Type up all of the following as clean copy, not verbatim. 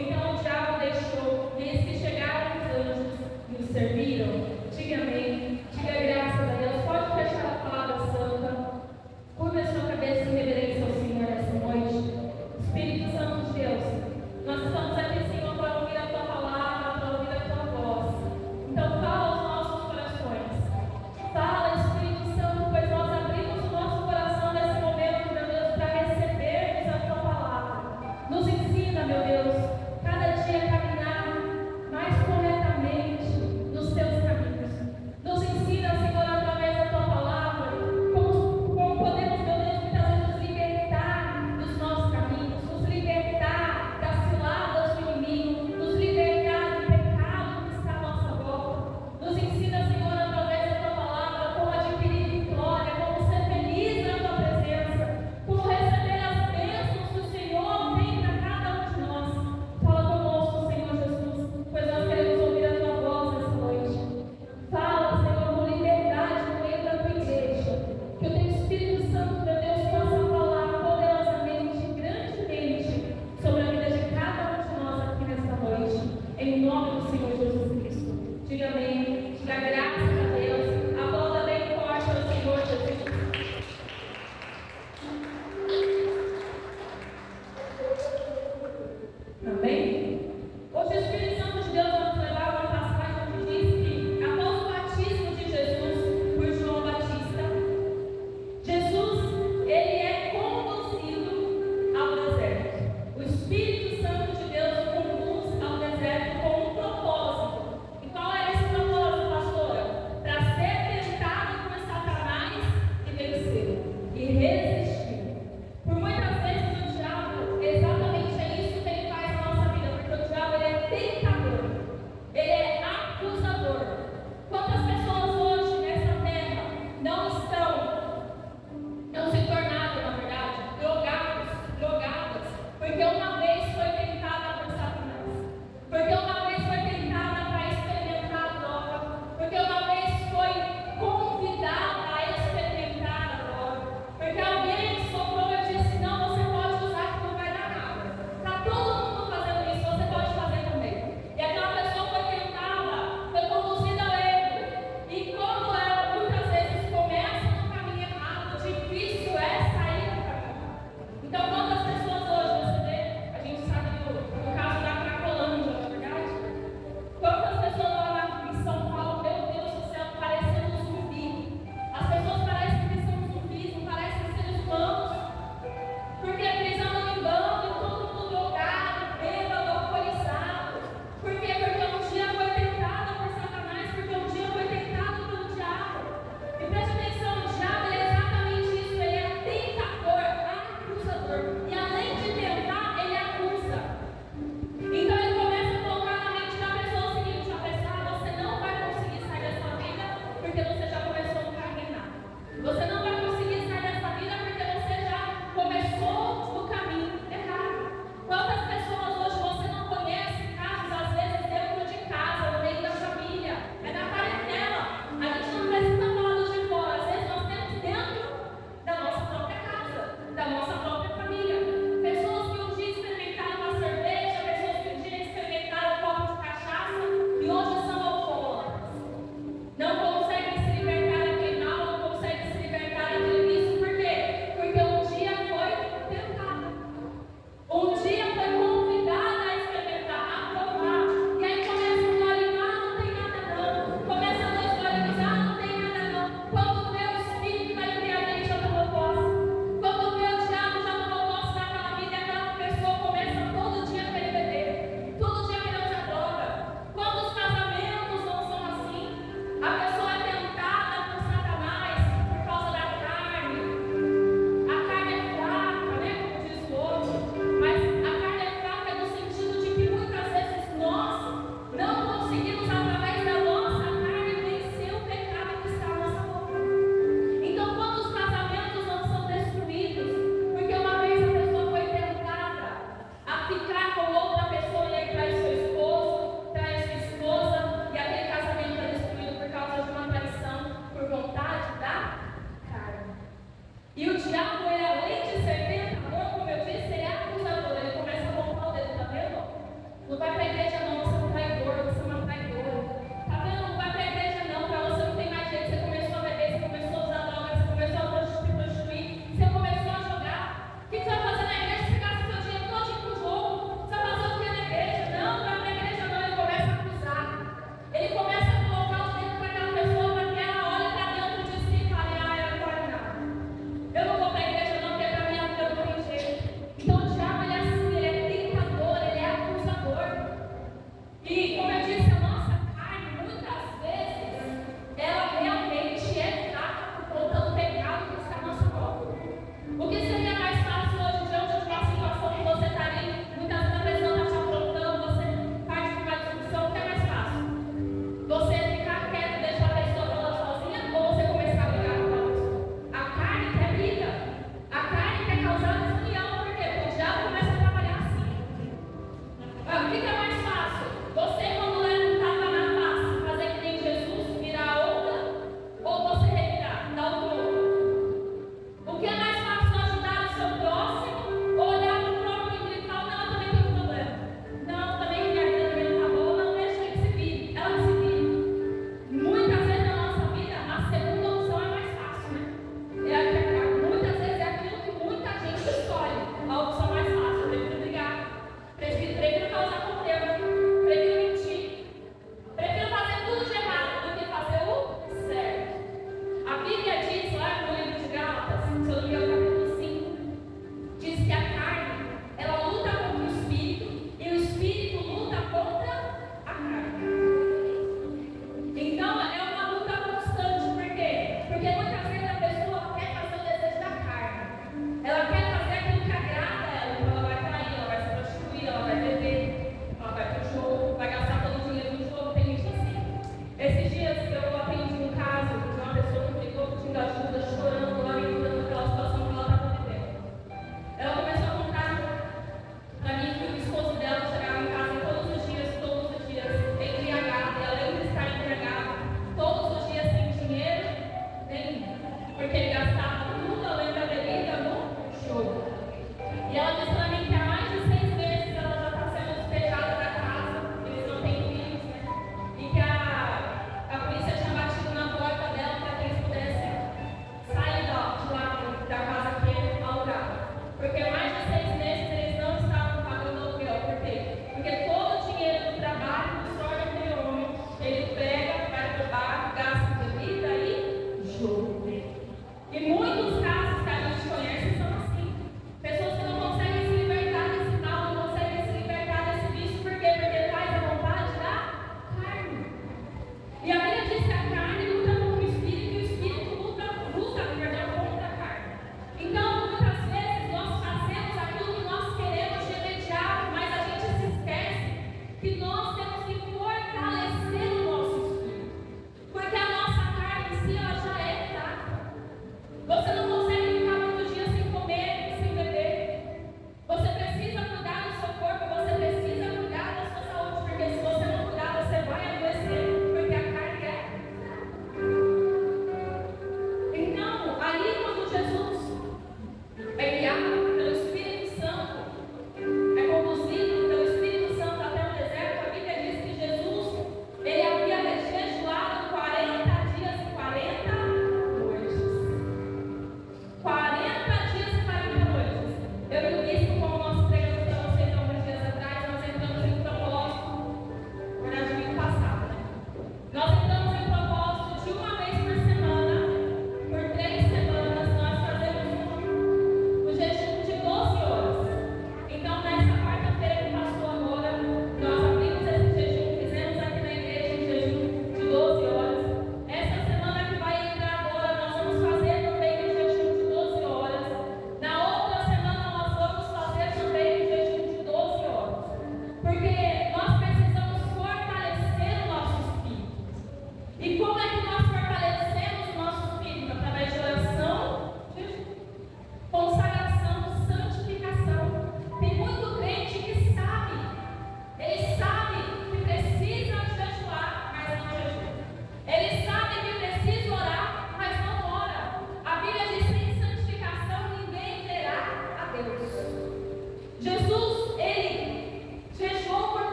Então o diabo deixou, e eis que chegaram os anjos e os serviram. Diga amém. Diga graças a Deus. Pode fechar a palavra santa. Curva a sua cabeça em reverência ao Senhor nessa noite. Espírito Santo de Deus, nós estamos aqui, Senhor, para ouvir a tua palavra, para ouvir a tua voz. Então fala aos nossos corações. Fala, Espírito Santo, pois nós abrimos o nosso coração nesse momento, meu Deus, para recebermos a tua palavra. Nos ensina, meu Deus, cada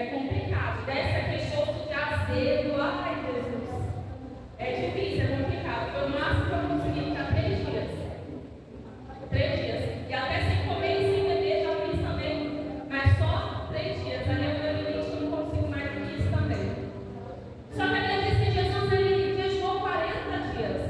É complicado. Dessa queixou de azedo. Ai, Jesus. É difícil, é complicado. Foi o máximo que eu consegui ficar 3 dias. 3 dias. E até sem comer e sem beber já fiz também. Mas só 3 dias. Aí eu realmente não consigo mais do que isso também. Só que a Bíblia diz que Jesus ele jejuou 40 dias.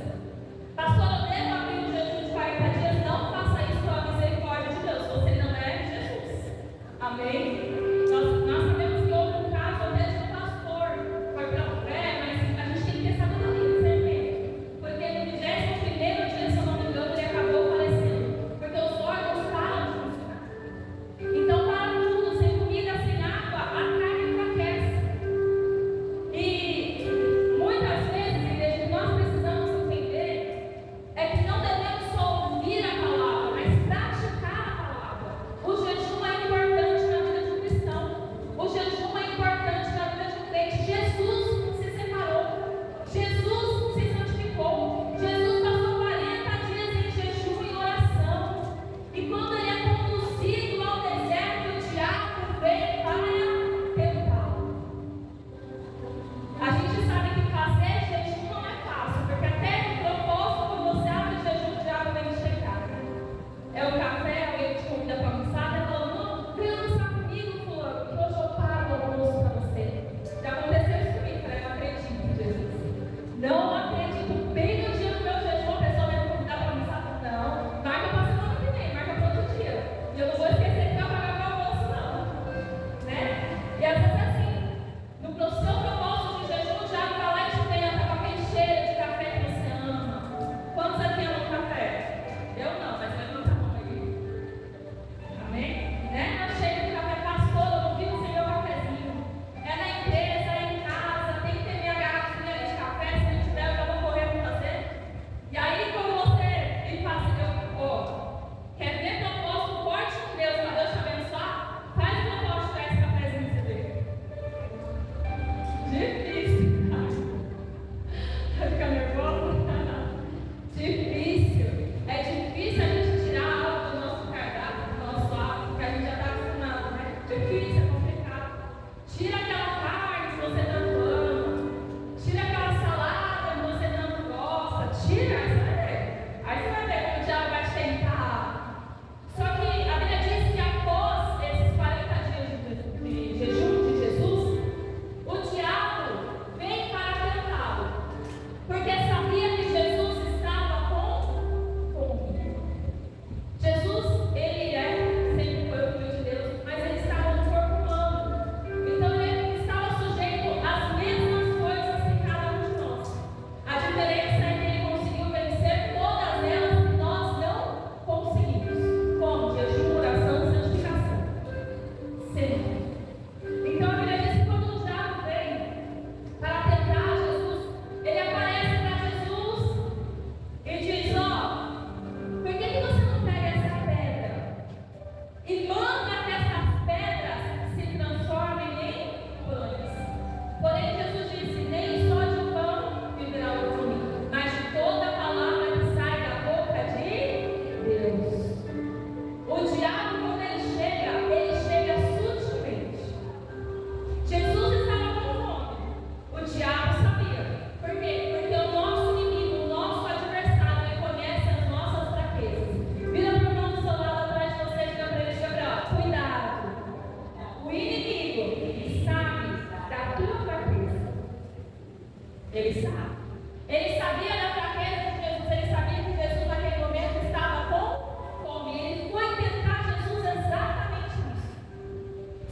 Pastor, eu devo abrir um jejum de 40 dias? Não faça isso pela misericórdia de Deus. Você não é Jesus. Amém? Nós sabemos que houve um caso até de um pastor. Foi para o pé, mas a gente tem que ter sabedoria, discernimento. Porque no 21º dia, se eu não me engano, ele acabou falecendo. Porque os órgãos param de funcionar. Então, para tudo, sem comida, sem água, a carne enfraquece. E muitas vezes, igreja, nós precisamos entender é que não devemos só ouvir a palavra, mas praticar a palavra. O jejum é importante na vida de um cristão. O jejum é importante na vida de um crente. Jesus se separou. Jesus se santificou. Jesus passou 40 dias em jejum e oração. E quando ele é conduzido ao deserto, o diabo vem para tentá-lo. A gente sabe que fazer jejum não é fácil, porque até no propósito, quando você abre jejum, o diabo vem te chegar. É o café, alguém te convida para almoçar, e fala, não, vem almoçar comigo, fulano, que hoje eu pago o almoço para você. Já aconteceu isso comigo, eu não acredito, Jesus. Não acredito, bem no dia do meu jejum, a pessoa vai me convidar para almoçar. Não, marca para a semana que vem, marca para outro dia. E eu não vou esquecer que vai pagar meu almoço, não. Né? E às vezes é assim, no seu propósito de jejum, o diabo vai lá e te tenta com aquele cheiro de café que você ama. Quantos aqui amam café? Eu não, mas levanta a mão aí. Amém? Né? Não chega de café, pastor, eu não vivo sem meu cafezinho. É na empresa, é em casa, tem que ter minha garrafinha de café, se não tiver eu já vou correr para fazer. E aí quando você me faz, quer ver propósito forte com Deus, para Deus te abençoar? Faz o propósito de esse cafezinho que você vê. Difícil. Vai ficar nervoso? Difícil. É difícil a gente tirar algo do nosso cardápio, do nosso hábito, porque a gente já está acostumado, né? Difícil, é complicado. Tira aquela carne que você tanto ama. Tira aquela salada que você tanto gosta. Tira, aí você vai ver. Aí você vai ver como o diabo vai te tentar. Só que a Bíblia diz que após esses 40 dias de jejum de Jesus, o diabo vem para tentá-lo, porque sabia que Jesus estava com fome. Jesus, ele sempre foi o Filho de Deus, mas ele estava no corpo humano. Então ele estava sujeito às mesmas coisas que cada um de nós. A diferença é que ele conseguiu vencer todas elas e nós não conseguimos. Como? Jejum, oração, santificação. Sempre. Então a Bíblia diz que quando o diabo vem para tentar Jesus, ele aparece para Jesus e diz, por que você não pega essa pedra e manda que essas pedras se transformem em pães? Porém Jesus disse, nem só de pão viverá o homem, mas de toda palavra que sai da boca de Deus. O diabo, quando ele chega sutilmente. Jesus estava com fome. O diabo sabia. Por quê? Porque o nosso inimigo, o nosso adversário, ele conhece as nossas fraquezas. Vira para o irmão do seu lado atrás de você e diga para ele, Gabriel, cuidado. O inimigo, ele sabe da tua fraqueza. Ele sabe. Ele sabia da fraqueza de Jesus. Ele sabia que Jesus naquele momento estava com fome. Ele foi tentar Jesus exatamente nisso.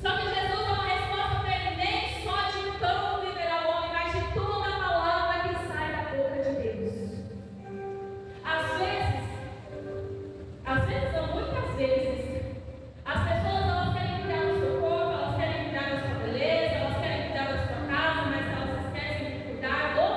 Só que Jesus dá uma resposta para ele, nem só de pão viverá o homem, mas de toda a palavra que sai da boca de Deus. Às vezes não, muitas vezes, as pessoas elas querem cuidar do seu corpo, elas querem cuidar da sua beleza, elas querem cuidar da sua casa, mas elas esquecem de cuidar do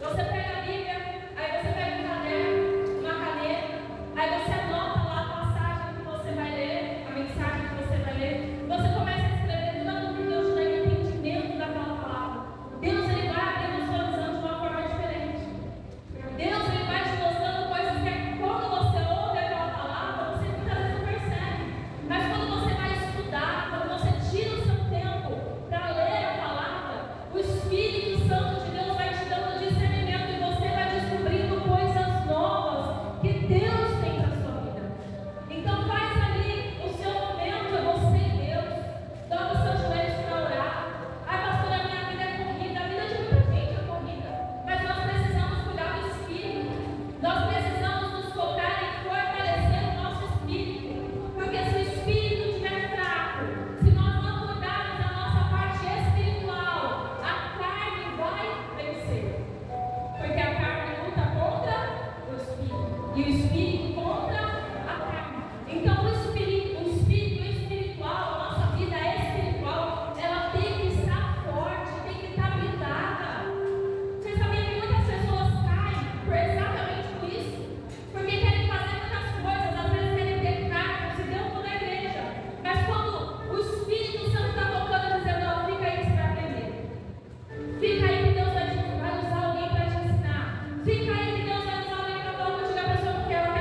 Você pega a Bíblia, aí você pega um caderno, uma caneta, aí você anota lá a passagem que você vai ler, a mensagem que você vai ler. Você começa a escrever tudo aquilo que Deus te dá entendimento daquela palavra. Deus, ele vai abrindo sua visão de uma forma diferente. Deus, ele vai te mostrando coisas que quando você ouve aquela palavra, você muitas vezes não percebe. Mas quando você vai estudar, quando você tira o seu tempo para ler a palavra, o Espírito Santo de Deus vai te dando discernimento e você vai descobrindo coisas novas que Deus tem para a sua vida. Então faz ali o seu momento, é você e Deus. Dobra os seus joelhos para orar. Ai, pastora, minha vida é corrida. A vida de muita gente é corrida. Mas nós precisamos cuidar do Espírito. Nós precisamos nos focar em fortalecer o nosso Espírito. Porque se o Espírito estiver fraco, se nós não cuidarmos da nossa parte espiritual, a carne vai vencer. Porque a carne luta contra o Espírito. E o Espírito contra a carne. Então o Espírito espiritual, a nossa vida espiritual, ela tem que estar forte, tem que estar blindada. Vocês sabem que muitas pessoas caem por exatamente por isso? Porque querem fazer muitas coisas, às vezes querem ter cargo, se deu toda a igreja. Mas quando o Espírito Santo está tocando, dizendo, não, fica aí que você vai aprender. Fica aí que Deus vai usar alguém para te ensinar. Fica aí que Deus vai usar alguém para falar contigo, a pessoa não quer, ela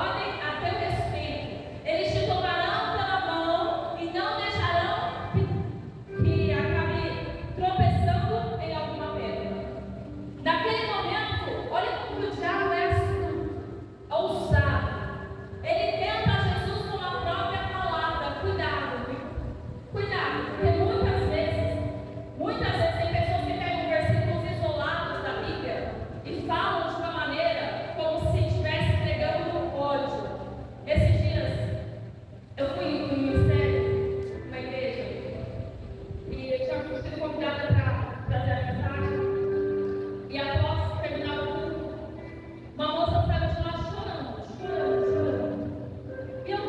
ordem a teu respeito. Eles te tomarão pela mão e não deixarão que acabe tropeçando em alguma pedra. Naquele momento, olha como o diabo é astuto, ousado. Ele tenta Jesus com a própria palavra. Cuidado, viu? Cuidado, porque muitas vezes tem pessoas que pegam versículos isolados da Bíblia e falam de uma maneira como se estivesse pregando ódio. Esses dias, eu fui em um ministério, uma igreja, e eu tinha sido convidada para trazer a mensagem. E após terminar o culto, uma moça saiu de lá chorando. E eu,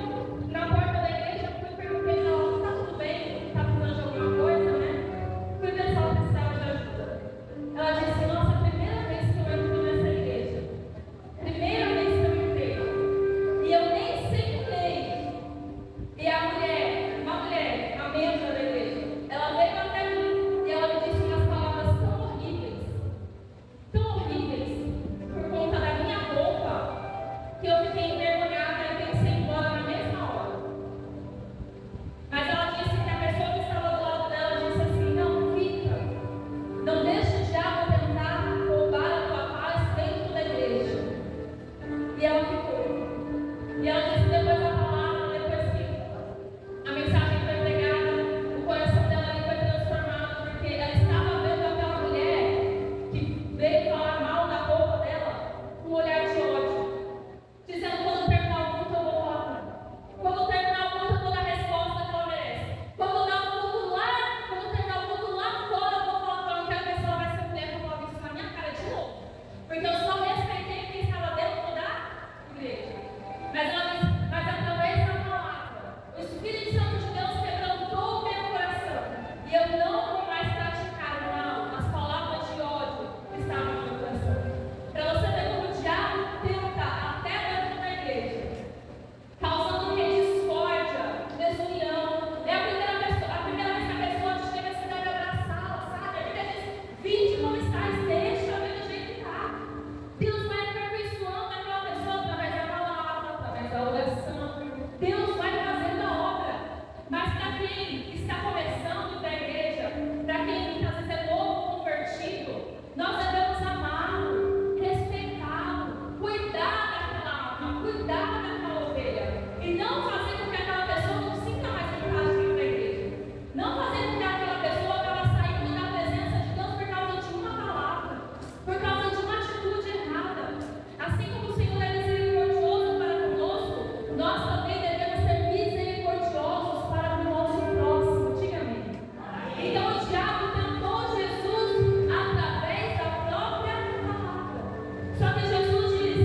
na porta da igreja, fui perguntei para ela: tá tudo bem? Tá precisando de alguma coisa, né? Fui ver se ela precisava de ajuda. Ela disse: nossa, primeira vez que eu entro nessa igreja. Primeira vez que eu entrei. E eu nem sei ler. E a mulher, uma mulher, a membro da igreja, ela veio até mim e ela me disse umas palavras tão horríveis, por conta da minha roupa, que eu fiquei envergonhada e pensei em ir embora na mesma hora. Mas ela disse que a pessoa que estava do lado dela disse assim: não, fica, não deixe o diabo tentar roubar a tua paz dentro da igreja. E ela ficou. E ela disse depois da palavra, depois que a mensagem foi pregada, o coração dela ali foi transformado, porque ela estava vendo aquela mulher que veio falar mal da roupa dela com um olhar de ódio, dizendo: quando terminar o culto eu vou falar com ela. Quando terminar o culto eu vou dar a resposta que ela merece. Quando terminar o culto lá fora eu vou falar com ela, que a pessoa vai ser mulher, eu vou falar isso na minha cara de novo. Porque eu só respeitei quem estava dentro da igreja. Mas ela disse: mas através da palavra, o Espírito Santo de Deus quebrantou o meu coração. E eu não vou mais praticar mal as palavras de ódio que estavam no meu coração. Para você ver como o diabo tenta até dentro da igreja, causando o que? Discórdia, desunião. É a primeira vez que a pessoa chega, você deve abraçá-la, sabe? A Bíblia diz: vinde como estás, deixa a vida do jeito que está. Deus vai aperfeiçoando aquela pessoa através da palavra, através da oração. Deus vai fazendo a obra. Mas para quem está começando da igreja, para quem muitas vezes é novo convertido, nós devemos amá-lo, respeitá-lo, cuidar daquela alma, cuidar daquela ovelha. E não fazer com que aquela pessoa não sinta mais vontade de vir para a igreja. Não fazer com que aquela pessoa acaba saindo da presença de Deus por causa de uma palavra, por causa de uma atitude errada. Assim como o Senhor é misericordioso para conosco, nós também devemos ser misericordiosos para o nosso próximo. Diga amém. Então o diabo tentou Jesus através da própria palavra. Só que Jesus diz: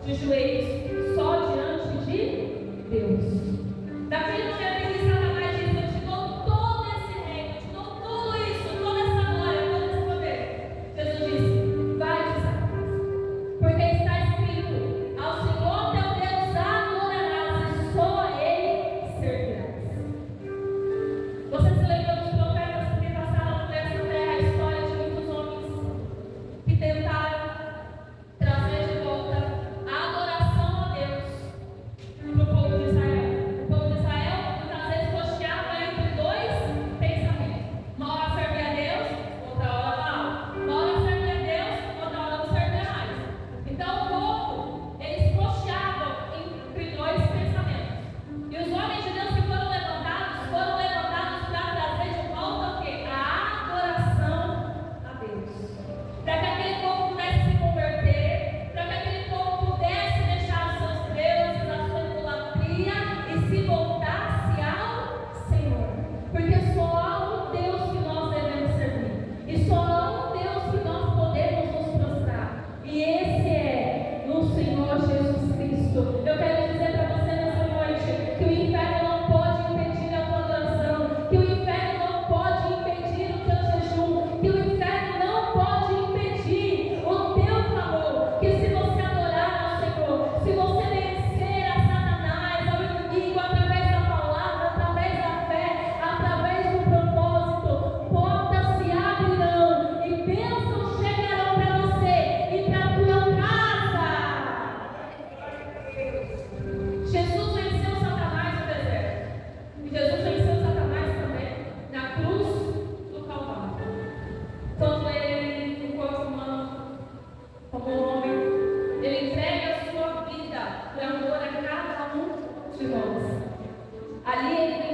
de joelhos, só diante de Deus. Daquele momento em que Satanás disse: eu te dou todo esse reino, eu te dou tudo isso, toda essa glória, todo esse poder. Jesus disse: vai de Satanás, porque está escrito: ao Senhor teu Deus adorarás e só a Ele servirás. Você se lembra dos profetas que passaram por essa terra, a história de muitos homens que tentaram trazer de volta a adoração a Deus para o povo de Israel. O povo de Israel muitas vezes cocheava entre dois pensamentos: uma hora servia a Deus, outra hora Baal. Uma hora servia a Deus, outra hora não servia mais. Então o povo, eles cocheavam entre dois pensamentos. E os homens de Deus que foram levantados para trazer de volta o quê? A adoração a Deus. Para que aquele povo pudesse se converter, para que aquele povo pudesse deixar os seus deuses, a sua idolatria e se voltasse ao Senhor. Porque só há um Deus que nós devemos servir, e só há um Deus que nós podemos nos prostrar, e esse é no Senhor Jesus Cristo. Eu quero dizer para você nessa noite que o inferno não pode impedir a tua adoração, que o inferno não pode impedir o teu jejum, que o inferno não pode impedir o teu clamor. Que se você adorar ao Senhor, se você vencer a Satanás, ao inimigo, através da palavra, através da fé, através do propósito, portas se abrirão e bênçãos chegarão para você e para a tua casa. Jesus venceu Satanás no deserto. E Jesus venceu Satanás também na cruz do Calvário. Quando ele, no corpo humano, como homem, ele entrega a sua vida por amor a cada um de nós. Ali ele